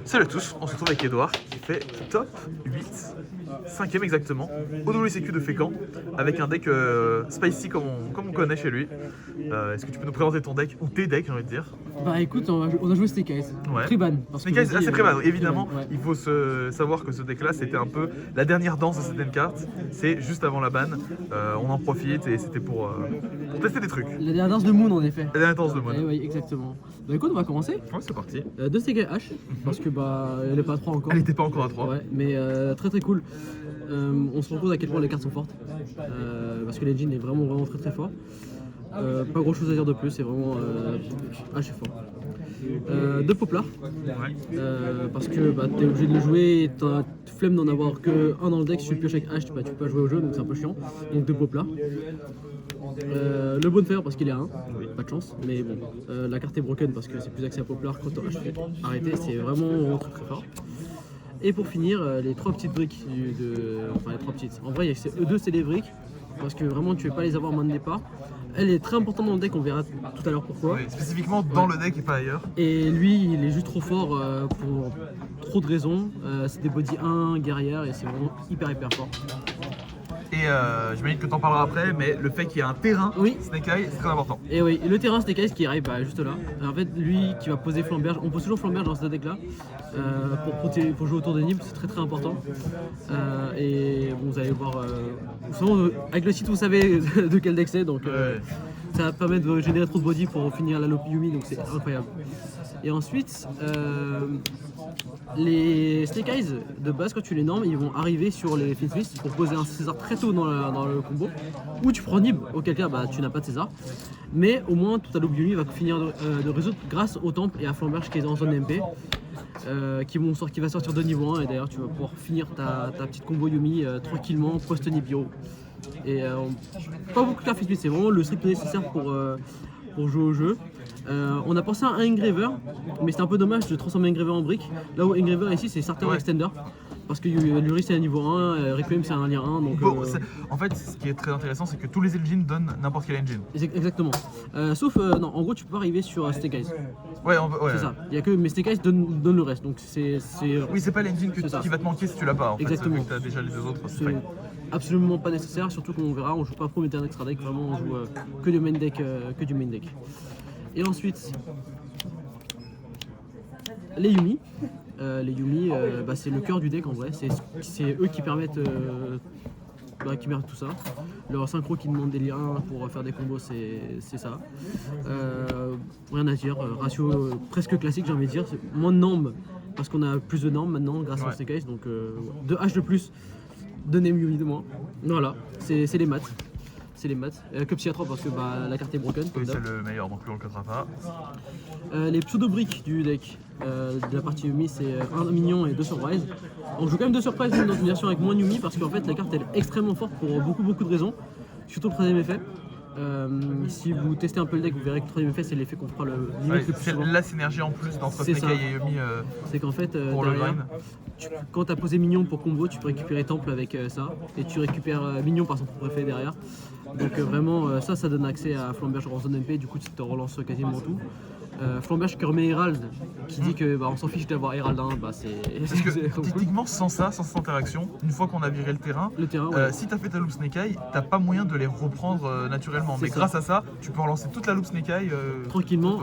Salut à tous, on se retrouve avec Edouard qui fait top 8, 5ème exactement, au WCQ de Fécamp, avec un deck spicy comme on connaît chez lui. Est-ce que tu peux nous présenter ton deck, ou tes decks j'ai envie de dire? Bah écoute, on a joué Snake Eyes, Ouais. Triban. Snake Eyes, c'est Préban, évidemment. Ouais. Il faut savoir que ce deck là c'était un peu la dernière danse de cette carte, c'est juste avant la ban, on en profite et c'était pour tester des trucs. La dernière danse de Moon en effet. La dernière danse de mode. Oui, exactement. Bah écoute, on va commencer. Ouais, c'est parti. Deux Snake Eyes H, parce que bah elle est pas 3 encore. Elle était pas encore à 3. Ouais, mais très cool. On se rend compte à quel point les cartes sont fortes, parce que l'engine est vraiment très fort. Pas grand chose à dire de plus, c'est vraiment H est fort. Deux Poplar, parce que bah, t'es obligé de le jouer et t'as flemme d'en avoir que un dans le deck. Si tu pioches avec H, bah, tu peux pas jouer au jeu, donc c'est un peu chiant. Donc deux Poplar. Le Bonfire parce qu'il est à 1, pas de chance, mais bon, la carte est broken parce que c'est plus accès à Poplar quand H fait arrêter, c'est vraiment très fort. Et pour finir, les 3 petites briques, enfin les 3 petites, en vrai c'est eux deux c'est les briques, parce que vraiment tu ne veux pas les avoir en main de départ. Elle est très importante dans le deck, on verra tout à l'heure pourquoi. Oui, spécifiquement dans le deck et pas ailleurs. Et lui il est juste trop fort pour trop de raisons, c'est des body 1 guerrière et c'est vraiment hyper fort. Et j'imagine que t'en parleras après, mais le fait qu'il y ait un terrain Snake Eye, c'est très important. Et oui, et le terrain Snake Eyes qui arrive juste là. En fait, lui qui va poser flamberge, on pose toujours flamberge dans ce deck là pour jouer autour des nibles, c'est très important. Et bon, vous allez voir, avec le site vous savez de quel deck c'est, donc ça va permettre de générer trop de body pour finir la Lopi Yumi, donc c'est incroyable. Et ensuite, les Snake Eyes de base, quand tu les normes, ils vont arriver sur les Finsmith pour poser un César très tôt dans le combo. Ou tu prends Nib, auquel cas bah, tu n'as pas de César. Mais au moins, tout à l'Obiumi va finir de résoudre grâce au temple et à Flamberge qui est en zone MP. Qui va sortir de niveau 1 et d'ailleurs tu vas pouvoir finir ta petite combo Yumi tranquillement post-Nibiru. Et pas beaucoup de cartes Finsmith, c'est vraiment le strict nécessaire pour jouer au jeu. On a pensé à un Engraver, mais c'est un peu dommage de transformer Engraver en brique. Là où Engraver ici c'est Starter Extender, parce que Lurie c'est un niveau 1, Requiem c'est un lien 1. Donc, bon, en fait, ce qui est très intéressant, c'est que tous les engines donnent n'importe quel engine. Exactement. Sauf, non, en gros tu peux pas arriver sur Snake Eyes. Ouais, c'est ça. Il y a que, mais Snake Eyes donne le reste. Donc oui, c'est pas l'engine qui va te manquer si tu l'as pas. En exactement. Fait, vu que t'as déjà les deux autres. C'est absolument pas nécessaire, surtout qu'on verra, on joue pas Promethean Extra Deck, vraiment on joue que du main deck. Et ensuite, les Yumi. Les Yumi, bah, c'est le cœur du deck en vrai, c'est eux qui permettent tout ça. Leur synchro qui demande des liens pour faire des combos, c'est ça. Rien à dire, ratio presque classique j'ai envie de dire, moins de normes parce qu'on a plus de normes maintenant grâce à Snake Eyes, donc 2 H de plus, 2 name Yumi de moins. Voilà, c'est les maths. C'est les maths. Que Psy à 3 parce que bah, la carte est broken. Oui, c'est le meilleur, donc lui on le cotera pas. Les pseudo-briques du deck de la partie Yumi, c'est 1 mignon et 2 surprises. On joue quand même 2 surprises même dans une version avec moins Yumi parce qu'en fait la carte elle est extrêmement forte pour beaucoup de raisons. Surtout le troisième effet. Si vous testez un peu le deck, vous verrez que le troisième effet c'est l'effet qu'on fera le plus c'est souvent. la synergie en plus d'entre Snake Eye et Yumi. C'est qu'en fait, derrière, quand tu as posé Mignon pour combo, tu peux récupérer Temple avec ça, et tu récupères Mignon par son propre effet derrière. Donc vraiment, ça donne accès à Flamberge en zone MP, du coup tu te relances quasiment tout. Flamberge qui remet Herald, qui dit que bah, on s'en fiche d'avoir Herald 1, bah c'est... Parce que techniquement sans cette interaction, une fois qu'on a viré le terrain, si t'as fait ta loupe Snake Eye, t'as pas moyen de les reprendre naturellement. Mais grâce à ça, tu peux relancer toute la loupe Snake Eye tranquillement.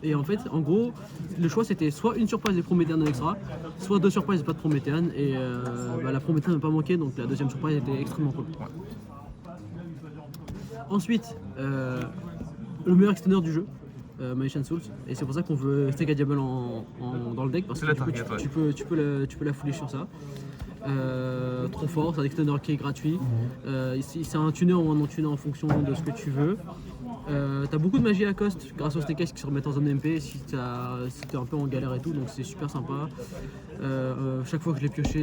Et en fait, en gros, le choix c'était soit une surprise des Prométhéennes extra, soit 2 surprises et pas de Prométhéennes. Et bah, la Prométhéenne n'a pas manqué, donc la deuxième surprise était extrêmement cool. Ensuite, le meilleur extender du jeu. Magician Souls, et c'est pour ça qu'on veut Snake Eye Diable dans le deck parce que tu peux la fouler sur ça. Trop fort, c'est un extender qui est gratuit. C'est un tuner ou un non-tuner en fonction de ce que tu veux. T'as beaucoup de magie à cost grâce aux Snake Eyes qui se remettent en zone MP si t'es un peu en galère et tout, donc c'est super sympa. Chaque fois que je l'ai pioché,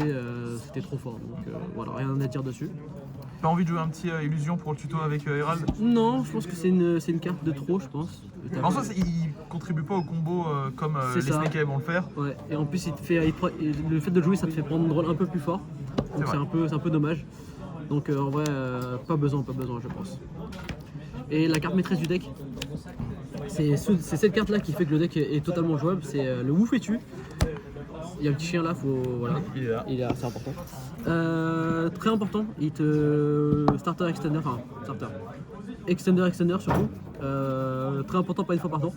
c'était trop fort, donc voilà, rien à dire dessus. T'as envie de jouer un petit illusion pour le tuto avec Herald? Non, je pense que c'est une carte de trop, je pense. En soi, il contribue pas au combo comme les Snake Eye vont le faire. Ouais, et en plus, le fait de jouer, ça te fait prendre un drôle un peu plus fort. Donc c'est un peu dommage. Donc en vrai, pas besoin, je pense. Et la carte maîtresse du deck, c'est cette carte là qui fait que le deck est totalement jouable, c'est le Wu Fétu. Il y a le petit chien là, voilà. Il est là. Il est là, c'est important. Très important, il te starter extender, enfin starter. Extender surtout. Très important, pas une fois par tour.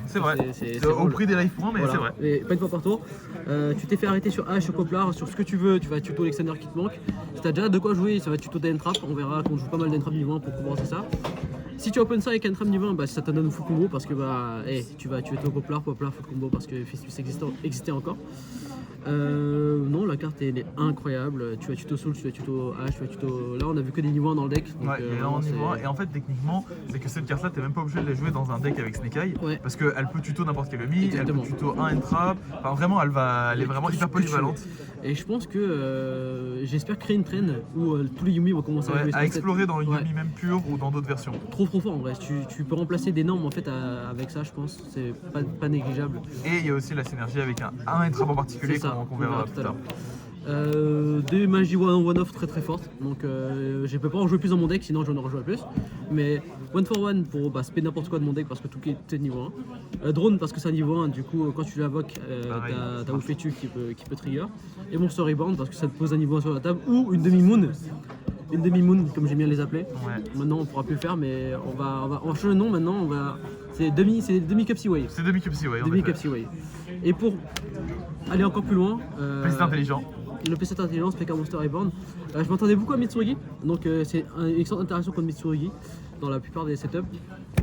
C'est vrai. C'est Au vraiment prix des life points, mais voilà. c'est vrai. Et pas une fois par tour. Tu t'es fait arrêter sur H, sur Poplar, sur ce que tu veux, tu vas tuto l'extender qui te manque. Si t'as déjà de quoi jouer, ça va tuto d'Entrap. On verra qu'on joue pas mal d'Entrap niveau 1 pour commencer ça. Si tu open ça avec Entrap niveau 1, bah, ça te donne un full combo parce que tu vas tuer ton Poplar full combo parce que Festus existait encore. Non, la carte elle est incroyable. Tu vas tuto Soul, tu vas tuto H, tu vas tuto. Là, on a vu que des niveaux 1 dans le deck. Donc, Ouais, il est là en niveau 1. Et en fait, techniquement, c'est que cette carte-là, t'es même pas obligé de la jouer dans un deck avec Snake Eye. Ouais. Parce qu'elle peut tuto n'importe quel ennemi, Exactement. elle peut tuto un Entrap. Enfin, vraiment, elle est vraiment hyper polyvalente. Et je pense que j'espère créer une trend où tous les Yumi vont commencer à jouer À explorer dans le Ouais. Yumi même pur ou dans d'autres versions. Trop fort en vrai. Tu peux remplacer des normes en fait avec ça, je pense. C'est pas négligeable. Et il y a aussi la synergie avec un Entrap en particulier C'est ça, qu'on verra tout plus à tard. l'heure. Des magies one-off très fortes, donc je peux pas en jouer plus dans mon deck, sinon j'en aurais joué plus. Mais one for one pour spé n'importe quoi de mon deck parce que tout est niveau 1. Drone parce que c'est un niveau 1, du coup quand tu l'invoques, t'as Oufetu qui peut trigger. Et Monster Reborn parce que ça te pose un niveau 1 sur la table ou une demi-moon. Une demi-moon comme j'aime bien les appeler. Ouais. Maintenant on pourra plus le faire, mais on va changer le nom maintenant. C'est demi-cup Seaway. C'est demi-cup Seaway. Demi-cup Seaway. Et pour aller encore plus loin, Petit intelligent. le PC Intelligence, PK Monster Reborn. Je m'attendais beaucoup à Mitsurugi, donc c'est une excellente interaction contre Mitsurugi dans la plupart des setups.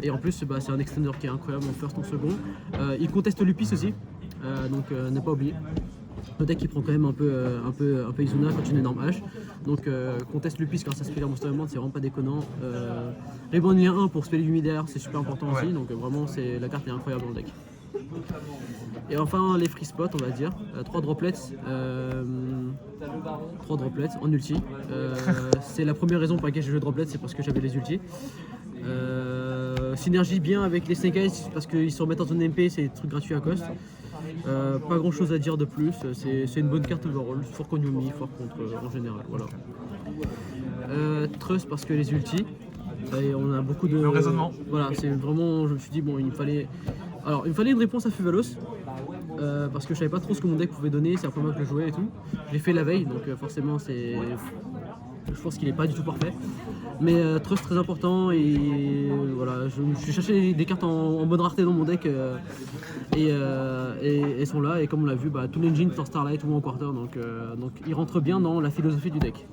Et en plus, c'est un extender qui est incroyable en first, en second. Il conteste Lupis aussi, donc ne pas oublier. Le deck qui prend quand même un peu Izuna quand une énorme hache. Donc conteste Lupis quand ça se fait Monster Reborn, c'est vraiment pas déconnant. Reborn lien 1 pour spell Yumi derrière, c'est super important aussi, donc vraiment la carte est incroyable dans le deck. Et enfin les free spots on va dire, 3 droplets en ulti. C'est la première raison pour laquelle j'ai joué droplets, c'est parce que j'avais les ultis. Synergie bien avec les Snake Eyes parce qu'ils se remettent en zone MP, c'est des trucs gratuits à cost. Pas grand chose à dire de plus, c'est une bonne carte overall, fort contre Yumi, fort contre en général. Voilà. Trust parce que les ultis. Et on a beaucoup de. Le raisonnement. Voilà, c'est vraiment. Je me suis dit, bon, il me fallait une réponse à Fuvalos. Parce que je savais pas trop ce que mon deck pouvait donner, c'est la première fois que je jouais et tout. Je l'ai fait la veille, donc forcément, je pense qu'il est pas du tout parfait. Mais Trust très important et voilà, je cherchais des cartes en bonne rareté dans mon deck et elles sont là. Et comme on l'a vu, tout l'engine est en Starlight ou en Quarter, donc il rentre bien dans la philosophie du deck.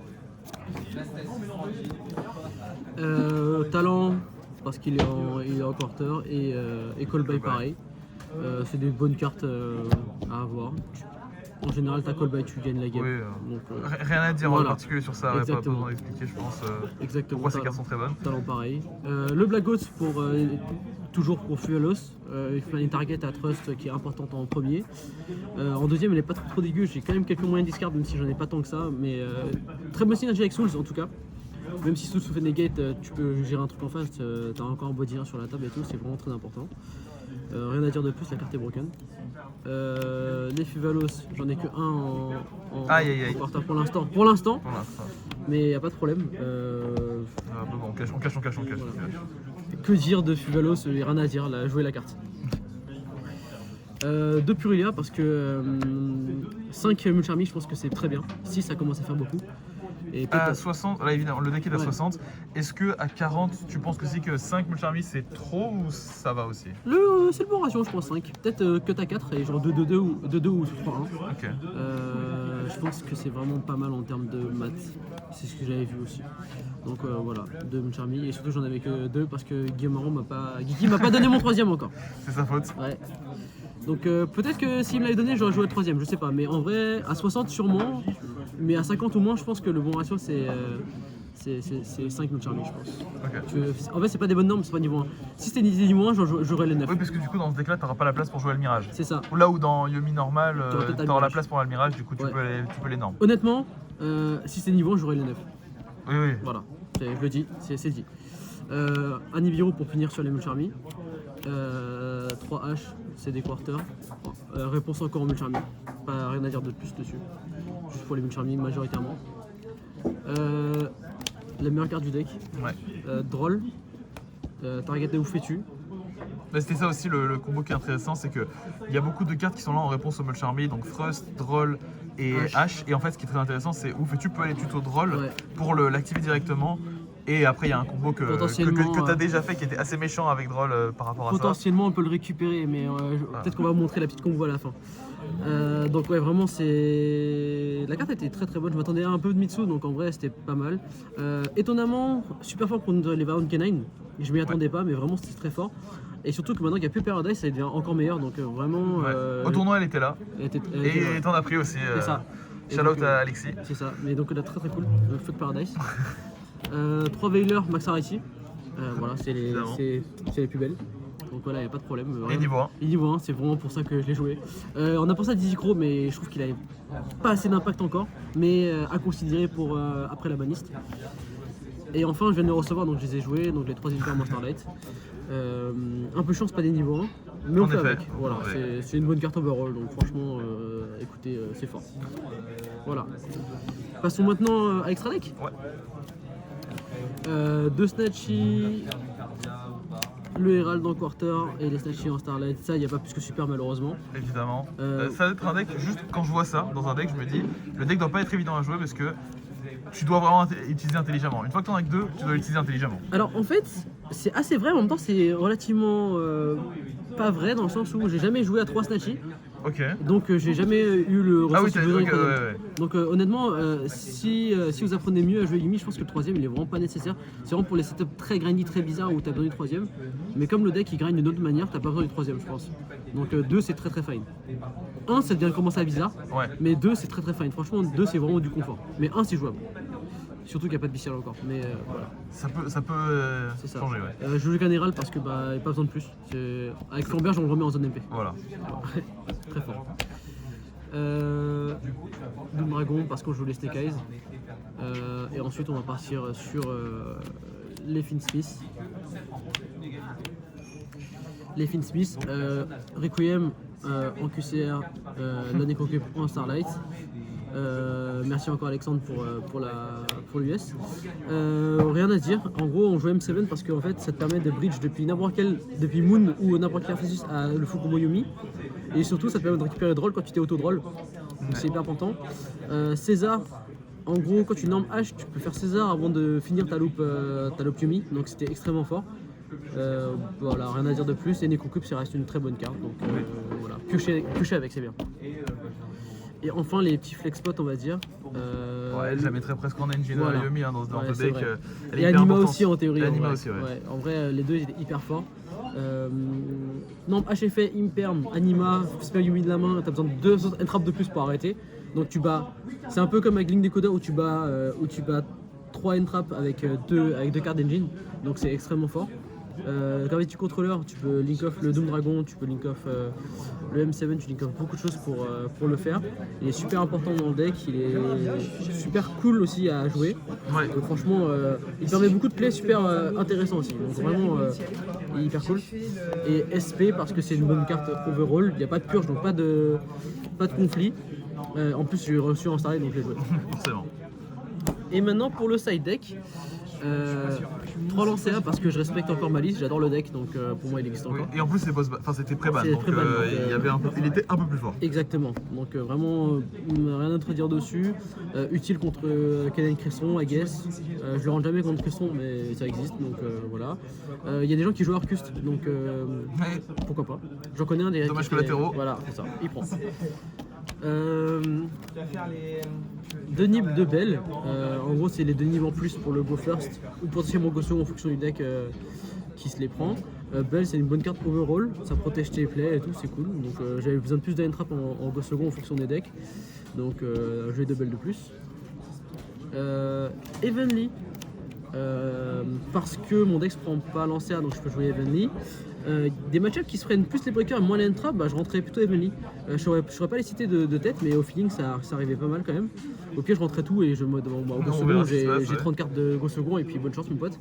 Talent parce qu'il est en quarter et Call by pareil. C'est des bonnes cartes à avoir. En général, ta call by tu gagnes la game. Oui, Donc, rien à dire voilà. en particulier sur ça, pas besoin d'expliquer, je pense. Exactement. Pourquoi ces cartes sont très bonnes. Talent pareil. Le Black Goat toujours pour Fuelos. Il fait une target à Trust qui est importante en premier. En deuxième, elle n'est pas trop dégueu. J'ai quand même quelques moyens de discard, même si j'en ai pas tant que ça. Mais très bonne synergie avec Souls en tout cas. Même si Souls se fait negate, tu peux gérer un truc en face. T'as encore un body 1 sur la table et tout. C'est vraiment très important. Rien à dire de plus, la carte est broken. Les Fuvalos, j'en ai que un en quarter pour l'instant. Pour l'instant, mais il n'y a pas de problème. On cache. Voilà. Que dire de Fuvalos, il n'y a rien à dire, jouer la carte. De Purulia parce que 5 Mulcharmy, je pense que c'est très bien. 6, ça commence à faire beaucoup. Et à 60, là évidemment, le deck est à Ouais. 60. Est-ce que à 40, tu penses que 5 Mulcharmy c'est trop ou ça va aussi? C'est le bon ratio, je pense 5. Peut-être que t'as 4 et genre 2-2 ou 2-2 ou 3-1. Ok. Je pense que c'est vraiment pas mal en termes de maths. C'est ce que j'avais vu aussi. Donc voilà, 2 Mulcharmy. Et surtout j'en avais que 2 parce que Guillaume Marron Guigui m'a pas donné mon 3ème encore. C'est sa faute. Ouais. Donc peut-être que s'il me l'avait donné, j'aurais joué le 3ème, je sais pas. Mais en vrai, à 60 sûrement, mais à 50 ou moins, je pense que le bon ratio c'est 5 Mulcharmy, je pense. Ok. En fait, c'est pas des bonnes normes, c'est pas niveau 1. Si c'était niveau 1, j'aurais le 9. Oui, parce que du coup, dans ce deck-là, t'auras pas la place pour jouer le mirage. C'est ça. Là où dans Yumi normal, T'auras peut-être t'auras la Almirage. place pour le mirage, du coup, tu Ouais. peux les normes. Honnêtement, si c'était niveau 1, j'aurais le 9. Oui. Voilà, je le dis, c'est dit. Un Nibiru pour finir sur les Mulcharmy. 3H, c'est des quarters. Réponse encore en Mulcharmy. Pas rien à dire de plus dessus. Juste pour les Mulcharmy majoritairement. La meilleure carte du deck. Ouais. Droll. Target de Oufetu. Bah, c'était ça aussi le combo qui est intéressant, c'est qu'il y a beaucoup de cartes qui sont là en réponse au Mulch Army, donc Thrust, Droll et H. Et en fait, ce qui est très intéressant, c'est où tu peux aller tuto Droll pour l'activer directement. Et après, il y a un combo que tu as déjà fait qui était assez méchant avec Droll par rapport à ça. Potentiellement, on peut le récupérer, mais peut-être qu'on va vous montrer la petite combo à la fin. Donc ouais, vraiment, la carte était très très bonne. Je m'attendais à un peu de Mitsu, donc en vrai, c'était pas mal. Étonnamment, super fort contre les Varon Canine. Je m'y attendais pas, mais vraiment, c'était très fort. Et surtout que maintenant qu'il n'y a plus Paradise, ça devient encore meilleur. Donc vraiment. Au tournoi, elle était là. Et t'en as pris aussi. C'est ça. Shout out à Alexis. C'est ça. Mais donc, là, très très cool. Fuck Paradise. 3 Veiler Max Arity. Voilà, c'est les plus belles. Donc voilà, il n'y a pas de problème. Et niveau 1. Et niveau 1, c'est vraiment pour ça que je l'ai joué. On a pensé à Dizzy-Crow, mais je trouve qu'il n'avait pas assez d'impact encore. Mais à considérer pour après la baniste. Et enfin, je viens de les recevoir, donc je les ai joués. Donc les 3 Hyper Monster Light. Un peu chance, pas des niveaux 1. Mais on fait avec. Voilà, c'est une bonne carte overall. Donc franchement, écoutez, c'est fort. Voilà. Passons maintenant à Extra Deck. Ouais. 2 Snatchy, le Herald en Quarter et les Snatchy en Starlight. Ça, il n'y a pas plus que super malheureusement. Évidemment. Ça va être un deck, juste quand je vois ça dans un deck, je me dis, le deck doit pas être évident à jouer parce que tu dois vraiment utiliser intelligemment. Une fois que tu en as que 2, tu dois l'utiliser intelligemment. Alors en fait, c'est assez vrai, en même temps c'est relativement pas vrai dans le sens où j'ai jamais joué à 3 Snatchy. Ok. Donc j'ai jamais eu le ressenti besoin. Ouais. Donc honnêtement, si vous apprenez mieux à jouer Yumi, je pense que le 3ème il est vraiment pas nécessaire. C'est vraiment pour les setups très grindy, très bizarres où tu as besoin du 3ème. Mais comme le deck il grind d'une autre manière, t'as pas besoin du 3ème je pense. Donc 2 c'est très très fine. 1 ça devient commencer à bizarre, mais 2 c'est très très fine. Franchement 2 c'est vraiment du confort. Mais 1 c'est jouable. Surtout qu'il n'y a pas de bestial encore, mais voilà. Ça peut changer, ouais. Je joue le Canéral parce que bah, il n'y a pas besoin de plus. Avec Flamberge, on le remet en zone MP. Voilà. Très fort. Doom Dragon parce qu'on joue les Snake Eyes. Et ensuite, on va partir sur les Finsmith. Les Finsmith, Requiem en QCR, la Necrocup en Starlight. Merci encore Alexandre pour l'US. Rien à dire, en gros on joue M7 parce qu'en fait ça te permet de bridge depuis Moon ou n'importe quel Phasis à le full combo Yumi. Et surtout ça te permet de récupérer Droll quand tu t'es auto-droll. Donc c'est hyper important. César, en gros quand tu normes H, tu peux faire César avant de finir ta loupe Yumi, donc c'était extrêmement fort. Voilà, rien à dire de plus. Et Necrocup ça reste une très bonne carte, donc voilà, piocher avec c'est bien. Et enfin les petits flex spots on va dire. Ouais, je la mettrais presque en engine Yumi dans ce deck. Et Anima aussi en théorie. Anima aussi, ouais. En vrai les deux étaient hyper forts. Non, HFA, Imperm, Anima, Spell Yumi de la main, t'as besoin de 2 autres entraps de plus pour arrêter. Donc tu bats. C'est un peu comme avec Link Decoder où tu bats 3 entraps avec 2 cartes d'engine. Donc c'est extrêmement fort. Quand tu contrôleur, tu peux link off le Doom Dragon, tu peux link off le M7, tu link off beaucoup de choses pour le faire. Il est super important dans le deck, il est super cool aussi à jouer. Ouais. Donc, franchement, il permet beaucoup de plays super intéressants aussi. Donc vraiment, il est hyper cool. Et SP parce que c'est une bonne carte overall, il n'y a pas de purge, donc pas de conflit. En plus, j'ai reçu en Starlight, donc je l'ai joué. Forcément. Et maintenant pour le side deck. 3 lancers parce que je respecte encore ma liste, j'adore le deck donc pour moi il existe encore. Et en plus c'était pré-ban donc il était un peu plus fort. Exactement, donc vraiment rien d'autre à dire dessus. Utile contre Kaden Cresson, I guess. Je le rends jamais contre Cresson mais ça existe donc voilà. Il y a des gens qui jouent Arcust donc pourquoi pas. J'en connais un des dommages collatéraux. Voilà, c'est ça, il prend. 2 nibs de Bell, en gros c'est les 2 nibs en plus pour le Go First ou potentiellement Go Second en fonction du deck qui se les prend. Bell c'est une bonne carte overall, ça protège tes plays et tout, c'est cool. Donc j'avais besoin de plus d'entrap en Go Second en fonction des decks. Donc j'ai 2 Bell de plus. Evenly, parce que mon deck se prend pas lancer donc je peux jouer Evenly. Des match-ups qui se prennent plus les breakers et moins les entraps, bah, je rentrais plutôt Evenly. Je saurais pas les citer de tête, mais au feeling ça arrivait pas mal quand même. Au pire, je rentrais tout et je me au Go Second, j'ai 30 cartes de Go Second et puis bonne chance, mon pote.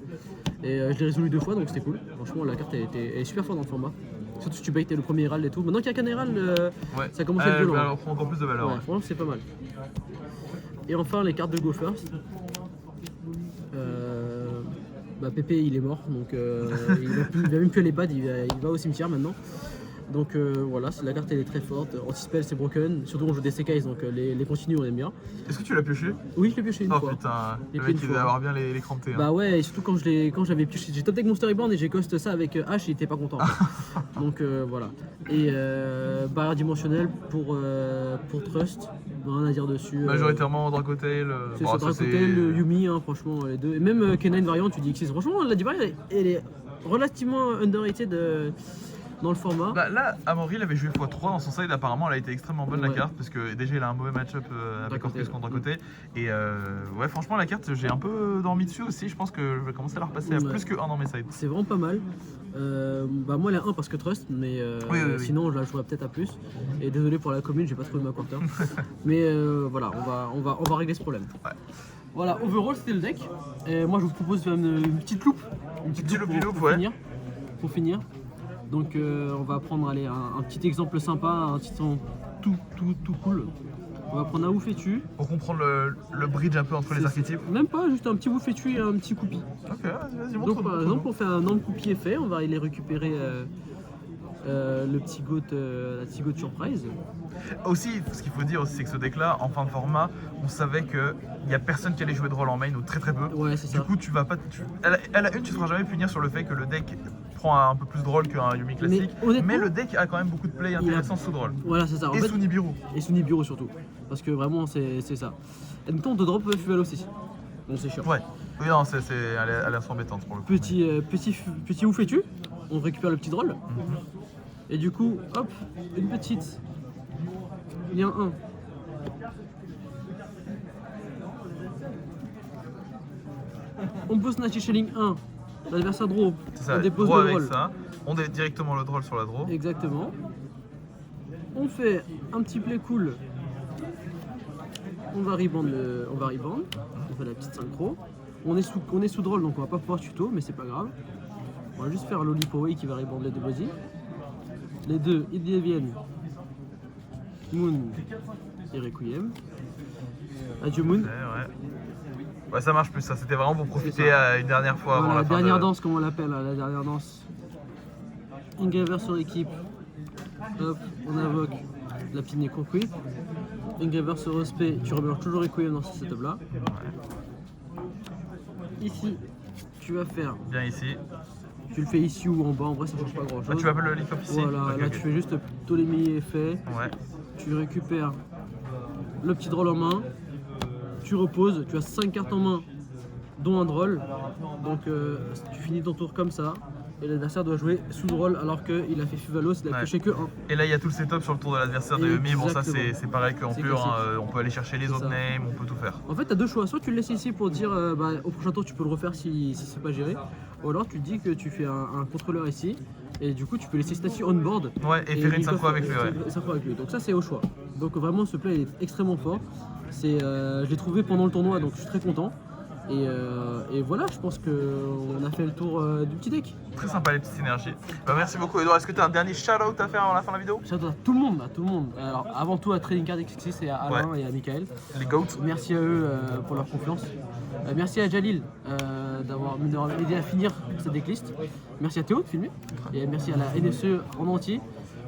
Et je l'ai résolu 2 fois donc c'était cool. Franchement, la carte elle est super forte dans le format. Surtout si tu baites le premier Herald et tout. Maintenant qu'il y a qu'un Herald, ça commence à être violent. Alors, on prend encore plus de valeur. Ouais, franchement, c'est pas mal. Et enfin, les cartes de Go First. bah, Pépé il est mort, donc il va même plus à l'EHPAD, il va au cimetière maintenant. Donc voilà, la carte elle est très forte. Anti-spell c'est broken, surtout on joue des CKs donc les continues on aime bien. Est-ce que tu l'as pioché? Oui, je l'ai pioché une Oh fois. putain, Et le puis mec une il devait fois. avoir bien les crantés. Hein. Bah ouais, et surtout quand j'avais pioché, j'ai top deck Monster Reborn et j'ai cost ça avec H, il était pas content. Donc voilà. Et barrière dimensionnelle pour Trust, rien à dire dessus. Majoritairement Dracotail. C'est bon, ça, ça, Dracotail, le Yumi, hein, franchement les deux. Et même K9 variant, tu dis X6. Franchement, la Diva elle est relativement underrated dans le format. Bah, là, Amaury il avait joué x3 dans son side, apparemment elle a été extrêmement bonne la Ouais. carte parce que déjà il a un mauvais match-up avec Dracotail, Orcus contre un côté. Et ouais, franchement, la carte j'ai un peu dormi dessus aussi. Je pense que je vais commencer à la repasser à Ouais. plus que 1 dans mes sides. C'est vraiment pas mal. Bah moi elle a 1 parce que Trust, mais Oui. sinon je la jouerais peut-être à plus. Et désolé pour la commune, j'ai pas trouvé ma quarter. Mais voilà, on va régler ce problème. Ouais. Voilà, overall c'était le deck. Et moi je vous propose une petite loupe. Une Petit loupe loop, pour ouais. finir. Pour finir. Donc on va prendre allez, un petit exemple sympa, un petit son tout cool. On va prendre un Woufetu. Pour comprendre le bridge un peu entre les archétypes. Même pas, juste un petit Woufetu et un petit Coupi. Ok, vas-y, montre. Donc par exemple, on fait un norme Coupi effet, on va aller récupérer le petit goat, la petite goat surprise. Aussi, ce qu'il faut dire aussi, c'est que ce deck-là, en fin de format, on savait qu'il n'y a personne qui allait jouer de rôle en main, ou très peu. Ouais, c'est Du ça. coup, tu vas pas. À la une, tu ne seras jamais punir sur le fait que le deck prend un peu plus de rôle qu'un Yumi classique. honnêtement, Mais le deck a quand même beaucoup de play intéressants sous drôle. Voilà, c'est ça. En Et fait, sous Nibiru. et sous Nibiru surtout. Parce que vraiment, c'est ça. Et mettons, on te drop Fuel aussi. Donc c'est chiant. Ouais. Oui, non, elle est assez embêtante pour le coup. Petit Woufetu, on récupère le petit drôle. Mhm. Et du coup, hop, une petite. Lien 1. On pose Snatchy Shelling 1. L'adversaire draw. C'est ça, On dépose draw le avec drôle. ça. On dé directement le draw sur la draw. Exactement. On fait un petit play cool. On va reband. On fait la petite synchro. On est sous drôle donc on va pas pouvoir tuto, mais c'est pas grave. On va juste faire Lollipoway qui va reband les deux body. Les deux, ils deviennent Moon et Requiem. Adieu Moon. Ouais, ça marche plus, ça. C'était vraiment pour profiter une dernière fois Voilà, avant la la fin dernière de... danse, comme on l'appelle, la dernière danse. Engraver sur équipe. Hop, on invoque la petite Necroquip. Engraver sur respect, tu remerges toujours Requiem dans ce setup là. Ici, tu vas faire. Bien ici. Tu le fais ici ou en bas, en vrai ça change pas grand Ah, chose. tu m'appelles le leak ici. Voilà, Ok, là ok. tu fais juste Ptolémée effet. Ouais. Tu récupères le petit drôle en main, tu reposes, tu as 5 cartes en main, dont un drôle. Donc tu finis ton tour comme ça, et l'adversaire doit jouer sous drôle alors qu'il a fait Fuvalos, il a Ouais. pioché que 1. Et là, il y a tout le setup sur le tour de l'adversaire de Yumi. Bon, ça, Exactement. c'est pareil qu'en C'est pur. classique. On peut aller chercher les C'est autres ça. names, on peut tout faire. En fait, tu as deux choix. Soit tu le laisses ici pour dire au prochain tour tu peux le refaire si c'est pas géré, ou alors tu te dis que tu fais un contrôleur ici, et du coup tu peux laisser Statue on board. Ouais, et faire une Link synchro off- avec lui, ouais. synchro avec lui. Donc ça c'est au choix. Donc vraiment ce play il est extrêmement fort. Je l'ai trouvé pendant le tournoi donc je suis très content. Et voilà, je pense qu'on a fait le tour du petit deck. Très sympa les petites synergies. Bah, merci beaucoup, Edouard. Est-ce que tu as un dernier shout-out à faire avant la fin de la vidéo? Shout-out à tout le monde, Alors avant tout à Trading Card X6 et à Alain et à Michael. Les GOAT. Merci à eux pour leur confiance. Merci à Jalil d'avoir aidé à finir cette decklist. Merci à Théo de filmer. Et merci à la NSE en entier.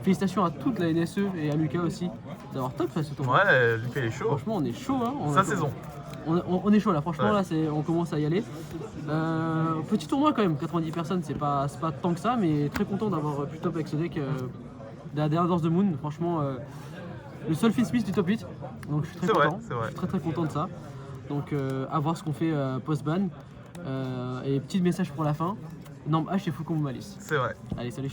Félicitations à toute la NSE et à Lucas aussi d'avoir top fait ce tournoi. Ouais, Lucas il est chaud. Franchement, on est chaud. Hein. Sa saison. On est chaud là, franchement, Ouais. là on commence à y aller. Petit tournoi quand même, 90 personnes, c'est pas tant que ça, mais très content d'avoir pu top avec ce deck de la dernière danse de Moon. Franchement, le seul Finn Smith du top 8, donc je suis très C'est vrai, content. c'est vrai. Je suis très content de ça. Donc à voir ce qu'on fait post-ban. Et petit message pour la fin, Norme H et full combo malice. C'est vrai. Allez, salut.